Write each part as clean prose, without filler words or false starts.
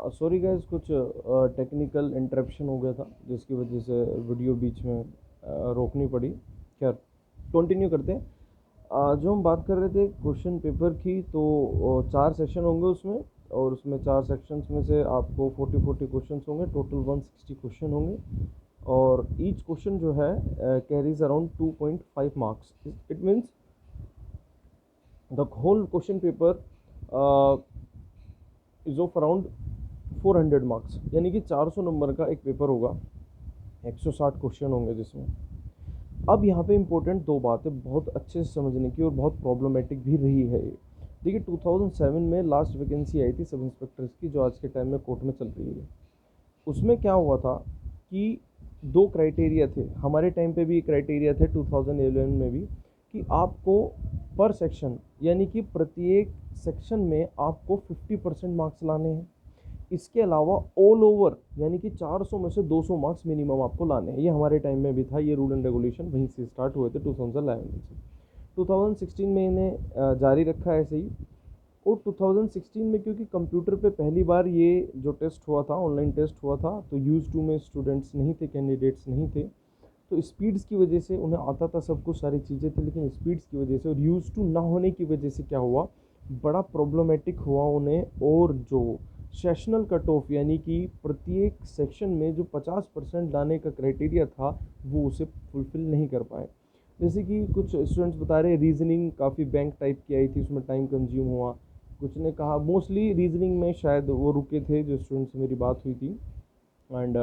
Sorry guys, कुछ technical interruption हो गया था जिसकी वजह से वीडियो बीच में रोकनी पड़ी। खैर, कंटिन्यू करते हैं। जो हम बात कर रहे थे क्वेश्चन पेपर की, तो 4 सेशन होंगे उसमें, और उसमें 4 सेक्शंस में से आपको 40 क्वेश्चंस होंगे। टोटल 160 क्वेश्चन होंगे, और ईच क्वेश्चन जो है carries around 2.5 marks. It means the whole question paper is of around 400 marks, यानी कि 400 नंबर का एक पेपर होगा। 160 क्वेश्चन होंगे जिसमें। अब यहाँ पे इम्पोर्टेंट दो बातें बहुत अच्छे से समझने की, और बहुत प्रॉब्लमेटिक भी रही है ये। देखिए, 2007 में लास्ट वैकेंसी आई थी सब इंस्पेक्टर्स की, जो आज के टाइम में कोर्ट में चल रही है। उसमें क्या हुआ था कि दो क्राइटेरिया थे। हमारे टाइम पे भी क्राइटेरिया थे 2011 में भी, कि आपको पर सेक्शन, यानी कि प्रत्येक सेक्शन में आपको 50% मार्क्स लाने हैं। इसके अलावा ऑल ओवर, यानी कि 400 में से 200 मार्क्स मिनिमम आपको लाने हैं। ये हमारे टाइम में भी था, ये रूल एंड रेगुलेशन वहीं से स्टार्ट हुए थे 2011 से। 2016 में इन्हें जारी रखा है ऐसे ही। और 2016 में क्योंकि कंप्यूटर पे पहली बार ये जो टेस्ट हुआ था, ऑनलाइन टेस्ट हुआ था, तो यूज़ टू में स्टूडेंट्स नहीं थे, कैंडिडेट्स नहीं थे। तो स्पीड्स की वजह से उन्हें आता था सब कुछ, सारी चीज़ें थी, लेकिन स्पीड्स की वजह से और यूज़ टू ना होने की वजह से क्या हुआ, बड़ा प्रॉब्लमेटिक हुआ उन्हें। और जो सेशनल कट ऑफ, यानी कि प्रत्येक सेक्शन में जो 50% लाने का क्राइटेरिया था, वो उसे फुलफ़िल नहीं कर पाए। जैसे कि कुछ स्टूडेंट्स बता रहे, रीजनिंग काफ़ी बैंक टाइप की आई थी, उसमें टाइम कंज्यूम हुआ। कुछ ने कहा मोस्टली रीजनिंग में शायद वो रुके थे जो स्टूडेंट्स से मेरी बात हुई थी। एंड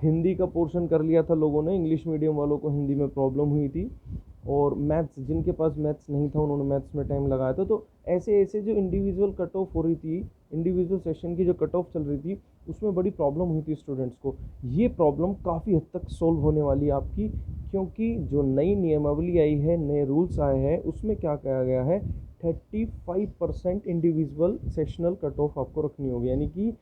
हिंदी का पोर्शन कर लिया था लोगों ने, इंग्लिश मीडियम वालों को हिंदी में प्रॉब्लम हुई थी। और मैथ्स, जिनके पास मैथ्स नहीं था उन्होंने मैथ्स में टाइम लगाया था। तो ऐसे ऐसे जो इंडिविजुअल कट ऑफ हो रही थी, इंडिविजुअल सेशन की जो कट ऑफ चल रही थी, उसमें बड़ी प्रॉब्लम हुई थी स्टूडेंट्स को। ये प्रॉब्लम काफ़ी हद तक सॉल्व होने वाली है आपकी, क्योंकि जो नई नियमावली आई है, नए रूल्स आए हैं, उसमें क्या कहा गया है, 35% इंडिविजुअल सेशनल कट ऑफ आपको रखनी होगी। यानी कि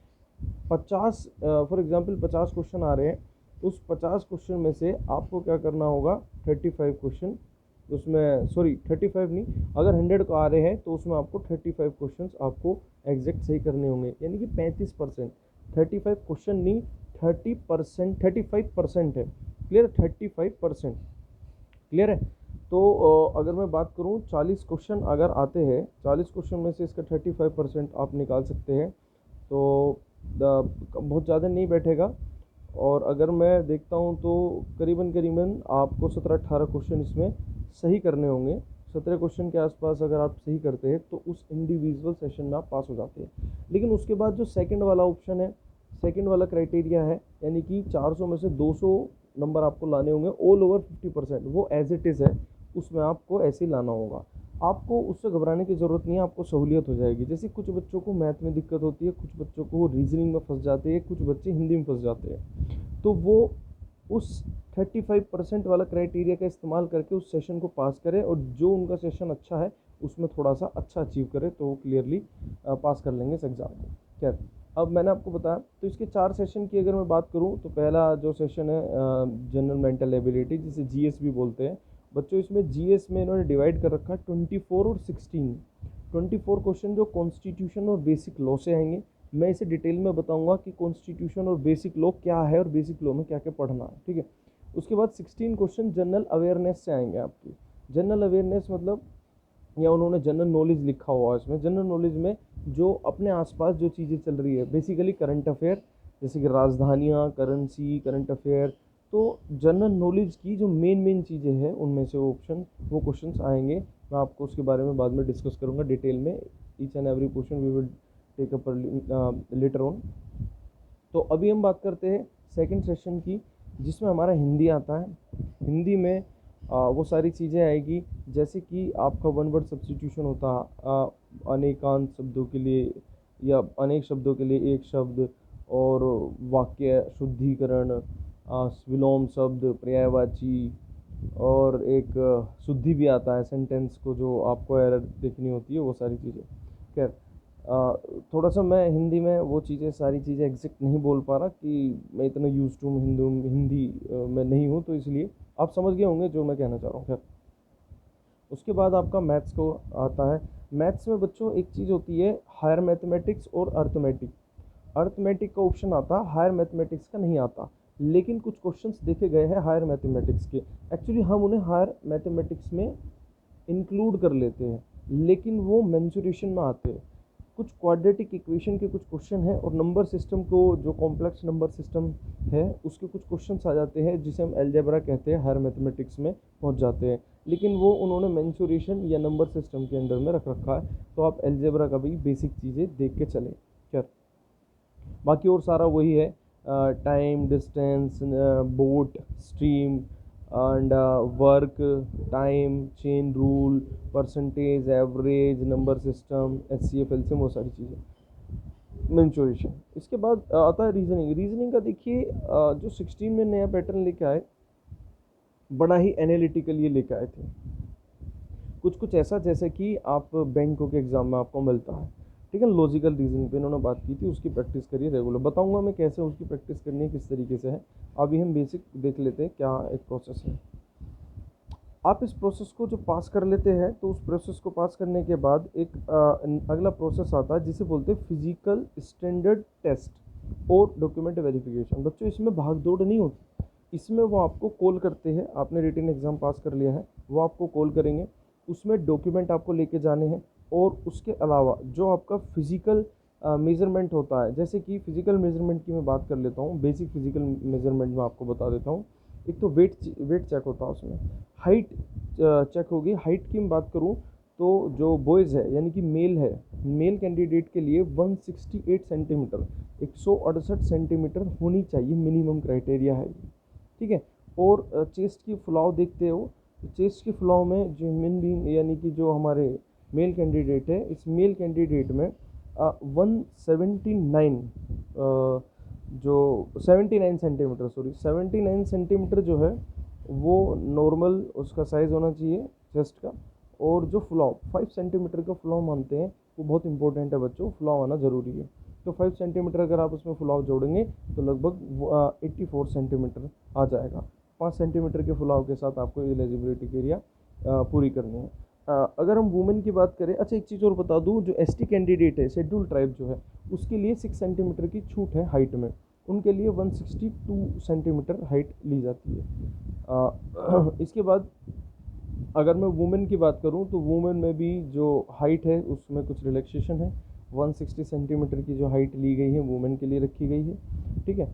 50, फॉर एग्जांपल 50 क्वेश्चन आ रहे हैं, उस 50 क्वेश्चन में से आपको क्या करना होगा, 35 क्वेश्चन उसमें, सॉरी 35 नहीं, अगर 100 को आ रहे हैं तो उसमें आपको 35 क्वेश्चन आपको एग्जैक्ट सही करने होंगे। यानी कि 35%, 35 क्वेश्चन नहीं, 30%, 35% है। क्लियर? 35% क्लियर है? तो अगर मैं बात करूं, 40 क्वेश्चन अगर आते हैं, 40 क्वेश्चन में से इसका 35% आप निकाल सकते हैं, तो बहुत ज़्यादा नहीं बैठेगा। और अगर मैं देखता हूँ तो करीबन करीबन आपको 17-18 क्वेश्चन इसमें सही करने होंगे। 17 क्वेश्चन के आसपास अगर आप सही करते हैं तो उस इंडिविजुअल सेशन में आप पास हो जाते हैं। लेकिन उसके बाद जो सेकंड वाला ऑप्शन है, सेकंड वाला क्राइटेरिया है, यानी कि 400 में से 200 नंबर आपको लाने होंगे, ऑल ओवर 50%, वो एज इट इज़ है, उसमें आपको ऐसे ही लाना होगा। आपको उससे घबराने की ज़रूरत नहीं है, आपको सहूलियत हो जाएगी। जैसे कुछ बच्चों को मैथ में दिक्कत होती है, कुछ बच्चों को रीजनिंग में फंस जाते हैं, कुछ बच्चे हिंदी में फंस जाते हैं, तो वो उस 35% वाला क्राइटेरिया का इस्तेमाल करके उस सेशन को पास करें, और जो उनका सेशन अच्छा है उसमें थोड़ा सा अच्छा अचीव करें, तो वो क्लियरली पास कर लेंगे इस एग्ज़ाम को। खैर, अब मैंने आपको बताया, तो इसके 4 सेशन की अगर मैं बात करूं, तो पहला जो सेशन है जनरल मेंटल एबिलिटी, जिसे जीएस भी बोलते हैं बच्चों। इसमें जीएस में इन्होंने डिवाइड कर रखा है 24 और 16। 24 क्वेश्चन जो कॉन्स्टिट्यूशन और बेसिक लॉ से आएंगे। मैं इसे डिटेल में बताऊंगा कि कॉन्स्टिट्यूशन और बेसिक लॉ क्या है, और बेसिक लॉ में क्या क्या पढ़ना है, ठीक है। उसके बाद 16 क्वेश्चन जनरल अवेयरनेस से आएंगे आपकी। जनरल अवेयरनेस मतलब, या उन्होंने जनरल नॉलेज लिखा हुआ है इसमें। जनरल नॉलेज में जो अपने आसपास जो चीज़ें चल रही है, बेसिकली करंट अफेयर, जैसे कि राजधानियाँ, करेंसी, करंट अफेयर, तो जनरल नॉलेज की जो मेन मेन चीज़ें हैं उनमें से वो क्वेश्चंस आएंगे। मैं आपको उसके बारे में बाद में डिस्कस करूँगा डिटेल में। Each and every question we will take up later on. तो अभी हम बात करते हैं सेकंड सेशन की, जिसमें हमारा हिंदी आता है। हिंदी में वो सारी चीज़ें आएगी, जैसे कि आपका वन वर्ड सब्स्टिट्यूशन होता है, अनेकांत शब्दों के लिए या अनेक शब्दों के लिए एक शब्द, और वाक्य शुद्धिकरण, विलोम शब्द, पर्यायवाची, और एक शुद्धि भी आता है सेंटेंस को, जो आपको एरर देखनी होती है, वो सारी चीज़ें। खैर, थोड़ा सा मैं हिंदी में वो चीज़ें, सारी चीज़ें एग्जैक्ट नहीं बोल पा रहा, कि मैं इतना यूज टू हिंदी में नहीं हूँ, तो इसलिए आप समझ गए होंगे जो मैं कहना चाह रहा हूँ। खैर, उसके बाद आपका मैथ्स को आता है। मैथ्स में बच्चों एक चीज़ होती है हायर मैथमेटिक्स और अर्थमेटिक। अर्थमेटिक का ऑप्शन आता, हायर मैथमेटिक्स का नहीं आता। लेकिन कुछ क्वेश्चंस देखे गए हैं हायर मैथमेटिक्स के, एक्चुअली हम उन्हें हायर मैथमेटिक्स में इंक्लूड कर लेते हैं, लेकिन वो मेंसुरेशन में आते हैं। कुछ क्वाड्रेटिक इक्वेशन के कुछ क्वेश्चन हैं, और नंबर सिस्टम को, जो कॉम्प्लेक्स नंबर सिस्टम है उसके कुछ क्वेश्चंस आ जाते हैं जिसे हम अलजेब्रा कहते हैं, हायर मैथमेटिक्स में पहुंच जाते हैं। लेकिन वो उन्होंने मेंसुरेशन या नंबर सिस्टम के अंडर में रख रखा है, तो आप अलजेब्रा का भी बेसिक चीज़ें देख के चलें। क्या बाकी और सारा वही है, time, distance, boat, stream and work, time, chain rule, percentage, average, number system, H C F, LCM, वो सारी चीज़ें मेंचुरेशन। इसके बाद आता है रीजनिंग। रीजनिंग का देखिए, जो 16 में नया पैटर्न लेके आए, बड़ा ही एनालिटिकल ये लेके आए थे। कुछ कुछ ऐसा जैसे कि आप बैंकों के एग्ज़ाम में आपको मिलता है, ठीक है। लॉजिकल रीजनिंग पे इन्होंने बात की थी, उसकी प्रैक्टिस करिए रेगुलर। बताऊंगा मैं कैसे उसकी प्रैक्टिस करनी है, किस तरीके से है। अभी हम बेसिक देख लेते हैं क्या एक प्रोसेस है। आप इस प्रोसेस को जो पास कर लेते हैं, तो उस प्रोसेस को पास करने के बाद एक अगला प्रोसेस आता है जिसे बोलते हैं फिजिकल स्टैंडर्ड टेस्ट और डॉक्यूमेंट वेरिफिकेशन। बच्चों इसमें भाग दौड़ नहीं होती, इसमें वो आपको कॉल करते हैं। आपने रिटन एग्ज़ाम पास कर लिया है, वो आपको कॉल करेंगे, उसमें डॉक्यूमेंट आपको लेके जाने हैं। और उसके अलावा जो आपका फिजिकल मेज़रमेंट होता है, जैसे कि फ़िज़िकल मेज़रमेंट की मैं बात कर लेता हूँ, बेसिक फ़िज़िकल मेज़रमेंट में आपको बता देता हूँ। एक तो वेट चेक होता है, उसमें हाइट चेक होगी। हाइट की मैं बात करूँ तो जो बॉयज़ है यानी कि मेल है, मेल कैंडिडेट के लिए 168 सेंटीमीटर, 168 सेंटीमीटर होनी चाहिए, मिनिमम क्राइटेरिया है ये, ठीक है। और चेस्ट की फुलाव देखते हो, चेस्ट की फुलाव में जो ह्यूमन बीइंग यानी कि जो हमारे मेल कैंडिडेट है, इस मेल कैंडिडेट में 179 जो 79 सेंटीमीटर, सॉरी 79 सेंटीमीटर जो है वो नॉर्मल उसका साइज़ होना चाहिए चेस्ट का। और जो फुलाव 5 सेंटीमीटर का फुलाव मानते हैं, वो बहुत इंपॉर्टेंट है बच्चों, फुलाव आना ज़रूरी है। तो 5 सेंटीमीटर अगर आप उसमें फुलाव जोड़ेंगे तो लगभग 84 सेंटीमीटर आ जाएगा। 5 सेंटीमीटर के फुलाव के साथ आपको एलिजिबिलिटी क्राइटेरिया पूरी करनी है। अगर हम वुमेन की बात करें, अच्छा एक चीज़ और बता दूं, जो एसटी कैंडिडेट है, शेड्यूल ट्राइब जो है, उसके लिए 6 सेंटीमीटर की छूट है हाइट में, उनके लिए 162 सेंटीमीटर हाइट ली जाती है। इसके बाद अगर मैं वुमेन की बात करूं, तो वुमेन में भी जो हाइट है उसमें कुछ रिलैक्सेशन है। 160 सेंटीमीटर की जो हाइट ली गई है वुमेन के लिए रखी गई है, ठीक है।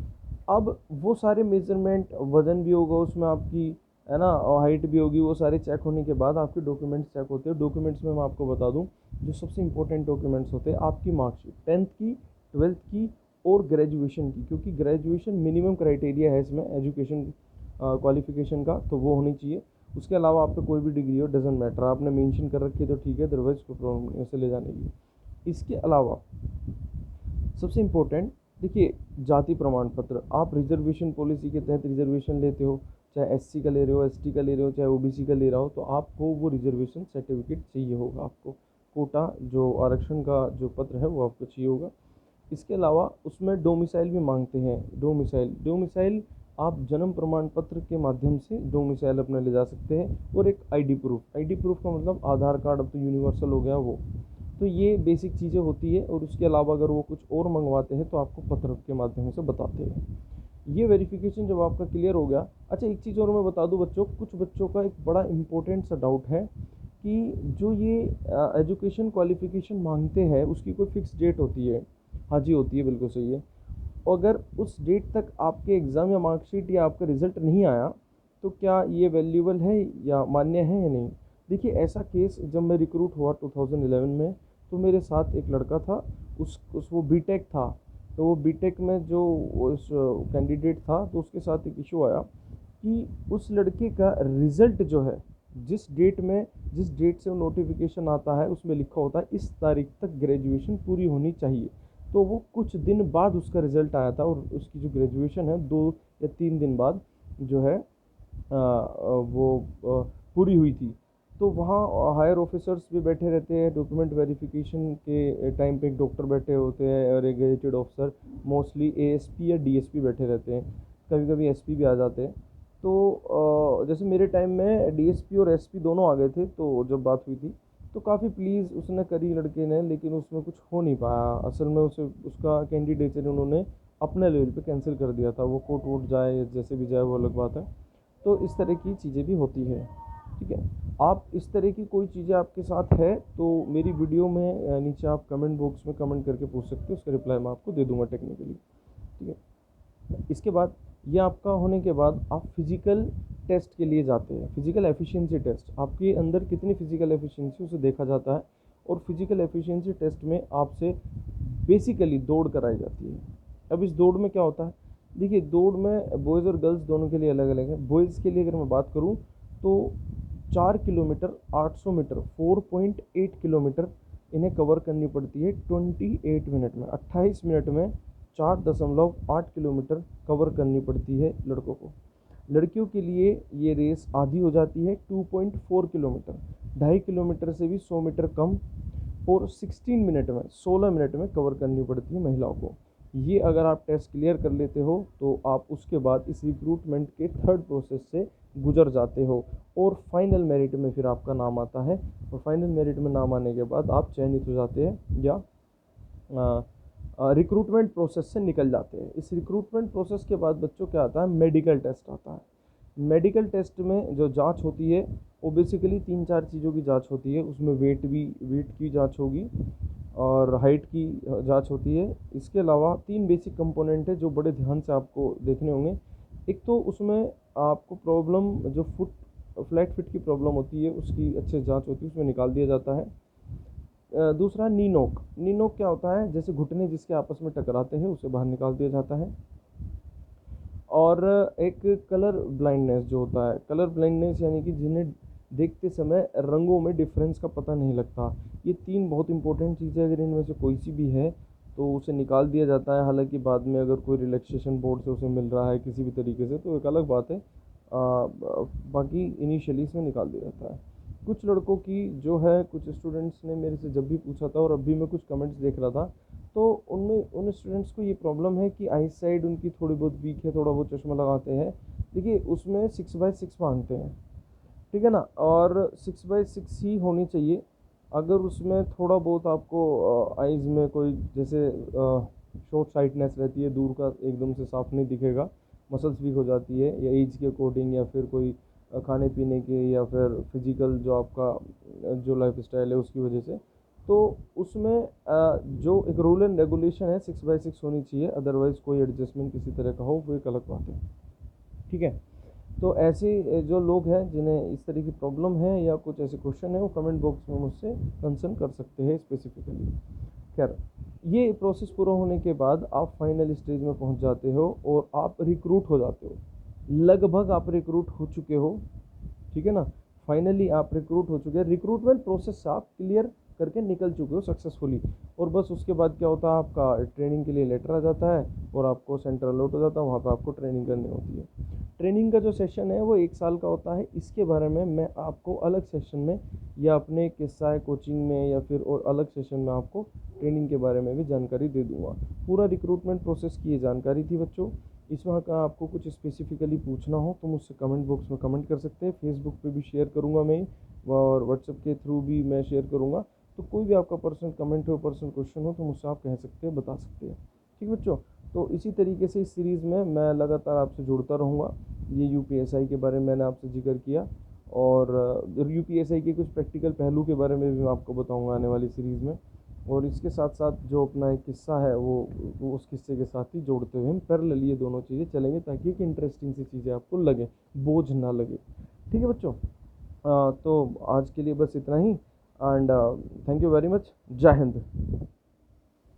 अब वो सारे मेजरमेंट, वज़न भी होगा उसमें आपकी, है ना, और हाइट भी होगी, वो सारे चेक होने के बाद आपके डॉक्यूमेंट्स चेक होते हैं। डॉक्यूमेंट्स में मैं आपको बता दूं, जो सबसे इंपॉर्टेंट डॉक्यूमेंट्स होते हैं, आपकी मार्कशीट 10th की, 12th की और ग्रेजुएशन की, क्योंकि ग्रेजुएशन मिनिमम क्राइटेरिया है इसमें एजुकेशन क्वालिफिकेशन का, तो वो होनी चाहिए। उसके अलावा आप पे कोई भी डिग्री हो, डजेंट मैटर, आपने मेंशन कर रखी है तो ठीक है, अदरवाइज कोई प्रॉब्लम नहीं, उसे ले जाने की। इसके अलावा सबसे इम्पोर्टेंट देखिए, जाति प्रमाण पत्र। आप रिजर्वेशन पॉलिसी के तहत रिजर्वेशन लेते हो, चाहे एससी का ले रहे हो, एसटी का ले रहे हो, चाहे ओबीसी का ले रहा हो, तो आपको वो रिजर्वेशन सर्टिफिकेट चाहिए होगा। आपको कोटा जो आरक्षण का जो पत्र है वो आपको चाहिए होगा। इसके अलावा उसमें डोमिसाइल भी मांगते हैं। डोमिसाइल आप जन्म प्रमाण पत्र के माध्यम से डोमिसाइल अपना ले जा सकते हैं। और एक आईडी प्रूफ, आईडी प्रूफ का मतलब आधार कार्ड, अब तो यूनिवर्सल हो गया वो। तो ये बेसिक चीज़ें होती है, और उसके अलावा अगर वो कुछ और मंगवाते हैं तो आपको पत्र के माध्यम से बताते हैं। ये वेरिफिकेशन जब आपका क्लियर हो गया। अच्छा एक चीज़ और मैं बता दूं बच्चों, कुछ बच्चों का एक बड़ा इंपॉर्टेंट सा डाउट है कि जो ये एजुकेशन क्वालिफिकेशन मांगते हैं उसकी कोई फिक्स डेट होती है। हाँ जी होती है, बिल्कुल सही है। अगर उस डेट तक आपके एग्ज़ाम या मार्कशीट या आपका रिज़ल्ट नहीं आया, तो क्या ये वैल्यूबल है या मान्य है या नहीं। देखिए ऐसा केस जब मैं रिक्रूट हुआ 2011 में, तो मेरे साथ एक लड़का था, उस वो बीटेक था। तो वो बीटेक में जो उस कैंडिडेट था, तो उसके साथ एक इशू आया कि उस लड़के का रिज़ल्ट जो है, जिस डेट से वो नोटिफिकेशन आता है उसमें लिखा होता है इस तारीख तक ग्रेजुएशन पूरी होनी चाहिए। तो वो कुछ दिन बाद उसका रिज़ल्ट आया था, और उसकी जो ग्रेजुएशन है 2 या 3 दिन बाद जो है वो पूरी हुई थी। तो वहाँ हायर ऑफिसर्स भी बैठे रहते हैं, डॉक्यूमेंट वेरिफिकेशन के टाइम पे एक डॉक्टर बैठे होते हैं और एक गेजेटेड ऑफिसर, मोस्टली एएसपी या डीएसपी बैठे रहते हैं, कभी कभी एसपी भी आ जाते हैं। तो जैसे मेरे टाइम में डीएसपी और एसपी दोनों आ गए थे, तो जब बात हुई थी तो काफ़ी प्लीज़ उसने करी लड़के ने, लेकिन उसमें कुछ हो नहीं पाया। असल में उसे उसका कैंडिडेचर उन्होंने अपने लेवल पे कैंसिल कर दिया था। वो कोर्ट वोट जाए या जैसे भी जाए वो अलग बात है। तो इस तरह की चीज़ें भी होती है। ठीक है, आप इस तरह की कोई चीज़ें आपके साथ है तो मेरी वीडियो में नीचे आप कमेंट बॉक्स में कमेंट करके पूछ सकते हो, उसका रिप्लाई मैं आपको दे दूंगा टेक्निकली। ठीक है, इसके बाद ये आपका होने के बाद आप फिज़िकल टेस्ट के लिए जाते हैं। फिज़िकल एफिशिएंसी टेस्ट, आपके अंदर कितनी फ़िज़िकल एफिशिएंसी उसे देखा जाता है। और फिज़िकल एफिशिएंसी टेस्ट में आपसे बेसिकली दौड़ कराई जाती है। अब इस दौड़ में क्या होता है, देखिए दौड़ में बॉयज़ और गर्ल्स दोनों के लिए अलग अलग है। बॉयज़ के लिए अगर मैं बात करूँ तो 4 किलोमीटर 800 मीटर 4.8 किलोमीटर इन्हें कवर करनी पड़ती है 28 मिनट में। 28 मिनट में 4.8 किलोमीटर कवर करनी पड़ती है लड़कों को। लड़कियों के लिए ये रेस आधी हो जाती है 2.4 किलोमीटर, 2.5 किलोमीटर से भी 100 मीटर कम, और 16 मिनट में कवर करनी पड़ती है महिलाओं को। ये अगर आप टेस्ट क्लियर कर लेते हो तो आप उसके बाद इस रिक्रूटमेंट के थर्ड प्रोसेस से गुजर जाते हो और फाइनल मेरिट में फिर आपका नाम आता है। और फाइनल मेरिट में नाम आने के बाद आप चयनित हो जाते हैं या रिक्रूटमेंट प्रोसेस से निकल जाते हैं। इस रिक्रूटमेंट प्रोसेस के बाद बच्चों क्या आता है, मेडिकल टेस्ट आता है। मेडिकल टेस्ट में जो जांच होती है वो बेसिकली 3-4 चीज़ों की जांच होती है। उसमें वेट की जांच होगी और हाइट की जांच होती है। इसके अलावा 3 बेसिक कंपोनेंट है जो बड़े ध्यान से आपको देखने होंगे। एक तो उसमें आपको प्रॉब्लम जो फ्लैट फिट की प्रॉब्लम होती है उसकी अच्छे से जांच होती है, उसमें निकाल दिया जाता है। दूसरा नी नोक क्या होता है, जैसे घुटने जिसके आपस में टकराते हैं उसे बाहर निकाल दिया जाता है। और एक कलर ब्लाइंडनेस जो होता है, कलर ब्लाइंडनेस यानी कि जिन्हें देखते समय रंगों में डिफरेंस का पता नहीं लगता। ये 3 बहुत इंपॉर्टेंट चीज़ें, अगर इनमें से कोई सी भी है तो उसे निकाल दिया जाता है। हालांकि बाद में अगर कोई रिलैक्सेशन बोर्ड से उसे मिल रहा है किसी भी तरीके से तो एक अलग बात है। बाकी इनिशियली इसमें निकाल दिया जाता है। कुछ लड़कों की जो है, कुछ स्टूडेंट्स ने मेरे से जब भी पूछा था और अभी मैं कुछ कमेंट्स देख रहा था तो उनमें उन स्टूडेंट्स को ये प्रॉब्लम है कि आई साइड उनकी थोड़ी बहुत वीक है, थोड़ा बहुत चश्मा लगाते हैं। देखिए उसमें 6/6 मांगते हैं, ठीक है ना, और 6/6 ही होनी चाहिए। अगर उसमें थोड़ा बहुत आपको आइज़ में कोई जैसे शॉर्ट साइटनेस रहती है, दूर का एकदम से साफ नहीं दिखेगा, मसल्स वीक हो जाती है या एज के अकॉर्डिंग या फिर कोई खाने पीने के या फिर फिजिकल जो आपका जो लाइफ स्टाइल है उसकी वजह से, तो उसमें जो एक रूल एंड रेगुलेशन है 6/6 होनी चाहिए। अदरवाइज़ कोई एडजस्टमेंट किसी तरह का हो वो एक अलग बात है। ठीक है, तो ऐसे जो लोग हैं जिन्हें इस तरह की प्रॉब्लम है या कुछ ऐसे क्वेश्चन है वो कमेंट बॉक्स में मुझसे कंसर्न कर सकते हैं स्पेसिफिकली। खैर, ये प्रोसेस पूरा होने के बाद आप फाइनल स्टेज में पहुंच जाते हो और आप रिक्रूट हो जाते हो। लगभग आप रिक्रूट हो चुके हो, ठीक है ना, फाइनली आप रिक्रूट हो चुके हैं। रिक्रूटमेंट प्रोसेस आप क्लियर करके निकल चुके हो सक्सेसफुली। और बस उसके बाद क्या होता है, आपका ट्रेनिंग के लिए लेटर आ जाता है और आपको सेंटर अलॉट हो जाता है, वहाँ पर आपको ट्रेनिंग करनी होती है। ट्रेनिंग का जो सेशन है वो 1 साल का होता है। इसके बारे में मैं आपको अलग सेशन में या अपने किस्सा कोचिंग में या फिर और अलग सेशन में आपको ट्रेनिंग के बारे में भी जानकारी दे दूंगा। पूरा रिक्रूटमेंट प्रोसेस की ये जानकारी थी बच्चों। इसमें का आपको कुछ स्पेसिफिकली पूछना हो तो मुझसे कमेंट बॉक्स में कमेंट कर सकते हैं। फेसबुक पे भी शेयर करूंगा मैं, और व्हाट्सएप के थ्रू भी मैं शेयर करूंगा। तो कोई भी आपका पर्सनल कमेंट हो, पर्सनल क्वेश्चन हो तो मुझसे आप कह सकते हैं, बता सकते हैं। ठीक बच्चों, तो इसी तरीके से इस सीरीज़ में मैं लगातार आपसे जुड़ता रहूँगा। ये यूपीएसआई के बारे में मैंने आपसे जिक्र किया और यूपीएसआई के कुछ प्रैक्टिकल पहलू के बारे में भी मैं आपको बताऊंगा आने वाली सीरीज़ में। और इसके साथ साथ जो अपना एक किस्सा है वो उस किस्से के साथ ही जोड़ते हुए हम पैरेलल ये दोनों चीज़ें चलेंगे ताकि एक इंटरेस्टिंग सी चीज़ें आपको लगे, बोझ ना लगे। ठीक है बच्चों, तो आज के लिए बस इतना ही and thank you very much. जय हिंद।